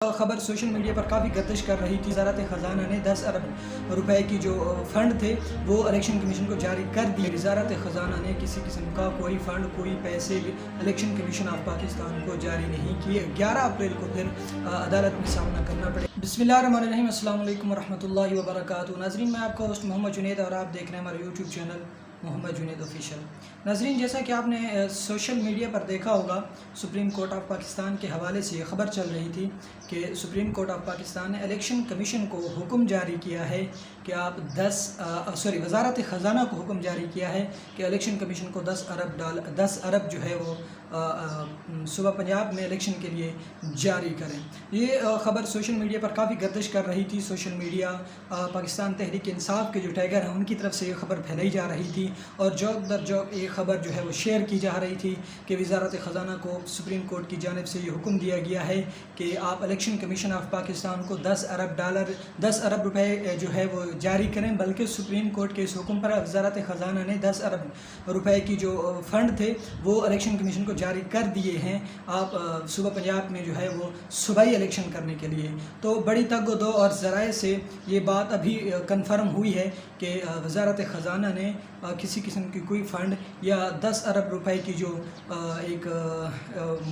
خبر social media پر کافی گردش کر رہی تھی۔ وزارت خزانہ نے 10 ارب روپے کی جو فنڈ تھے وہ الیکشن کمیشن کو جاری کر دی۔ وزارت خزانہ نے کسی قسم کا کوئی فنڈ کوئی پیسے الیکشن کمیشن آف پاکستان کو جاری نہیں کیے۔ 11 اپریل کو پھر عدالت میں سامنا کرنا پڑے۔ بسم اللہ الرحمن الرحیم، السلام علیکم ورحمۃ اللہ وبرکاتہ۔ ناظرین، میں آپ کا ہوسٹ محمد جنید اور آپ دیکھ رہے ہیں ہمارا یوٹیوب چینل محمد جنید آفیشیل۔ ناظرین، جیسا کہ آپ نے سوشل میڈیا پر دیکھا ہوگا، سپریم کورٹ آف پاکستان کے حوالے سے یہ خبر چل رہی تھی کہ سپریم کورٹ آف پاکستان نے الیکشن کمیشن کو حکم جاری کیا ہے کہ آپ وزارت خزانہ کو حکم جاری کیا ہے کہ الیکشن کمیشن کو 10 ارب جو ہے وہ صوبہ پنجاب میں الیکشن کے لیے جاری کریں۔ یہ خبر سوشل میڈیا پر کافی گردش کر رہی تھی۔ سوشل میڈیا پاکستان تحریک انصاف کے جو ٹیگر ہیں ان کی طرف سے یہ خبر پھیلائی جا رہی تھی اور جوک در جوک یہ خبر جو ہے وہ شیئر کی جا رہی تھی کہ وزارت خزانہ کو سپریم کورٹ کی جانب سے یہ حکم دیا گیا ہے کہ آپ الیکشن کمیشن آف پاکستان کو 10 ارب روپے جو ہے وہ جاری کریں، بلکہ سپریم کورٹ کے اس حکم پر وزارت خزانہ نے 10 ارب روپے کی جو فنڈ تھے وہ الیکشن کمیشن کو جاری کر دیے ہیں آپ صوبہ پنجاب میں جو ہے وہ صوبائی الیکشن کرنے کے لیے۔ تو بڑی تگ و دو اور ذرائع سے یہ بات ابھی کنفرم ہوئی ہے کہ وزارت خزانہ نے کسی قسم کی کوئی فنڈ یا 10 ارب روپے کی جو ایک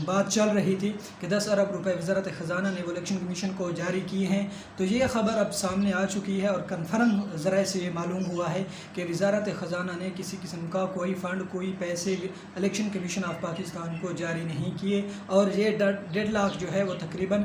بات چل رہی تھی کہ 10 ارب روپے وزارت خزانہ نے وہ الیکشن کمیشن کو جاری کیے ہیں، تو یہ خبر اب سامنے آ چکی ہے اور کنفرم ذرائع سے یہ معلوم ہوا ہے کہ وزارت خزانہ نے کسی قسم کا کوئی فنڈ کوئی پیسے الیکشن کمیشن آف پاکستان کو جاری نہیں کیے اور یہ ڈیڈ لاک جو ہے وہ تقریباً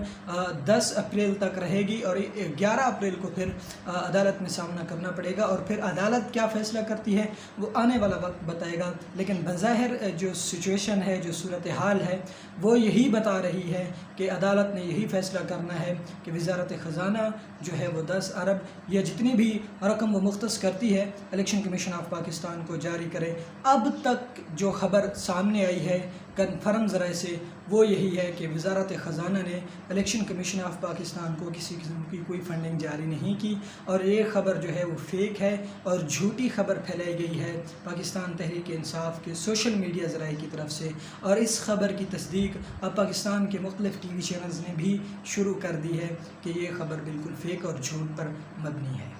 10 اپریل تک رہے گی اور 11 اپریل کو پھر عدالت میں سامنا کرنا پڑے گا اور پھر عدالت کیا فیصلہ کرتی ہے وہ آنے والا وقت بتائے گا۔ لیکن بظاہر جو سچویشن ہے، جو صورتحال ہے، وہ یہی بتا رہی ہے کہ عدالت نے یہی فیصلہ کرنا ہے کہ وزارت خزانہ جو ہے وہ 10 ارب یا جتنی بھی رقم وہ مختص کرتی ہے الیکشن کمیشن آف پاکستان کو جاری کرے۔ اب تک جو خبر سامنے آئی ہے کنفرم ذرائع سے وہ یہی ہے کہ وزارت خزانہ نے الیکشن کمیشن آف پاکستان کو کسی قسم کی کوئی فنڈنگ جاری نہیں کی اور یہ خبر جو ہے وہ فیک ہے اور جھوٹی خبر پھیلائی گئی ہے پاکستان تحریک انصاف کے سوشل میڈیا ذرائع کی طرف سے، اور اس خبر کی تصدیق اب پاکستان کے مختلف ٹی وی چینلز نے بھی شروع کر دی ہے کہ یہ خبر بالکل فیک اور جھوٹ پر مبنی ہے۔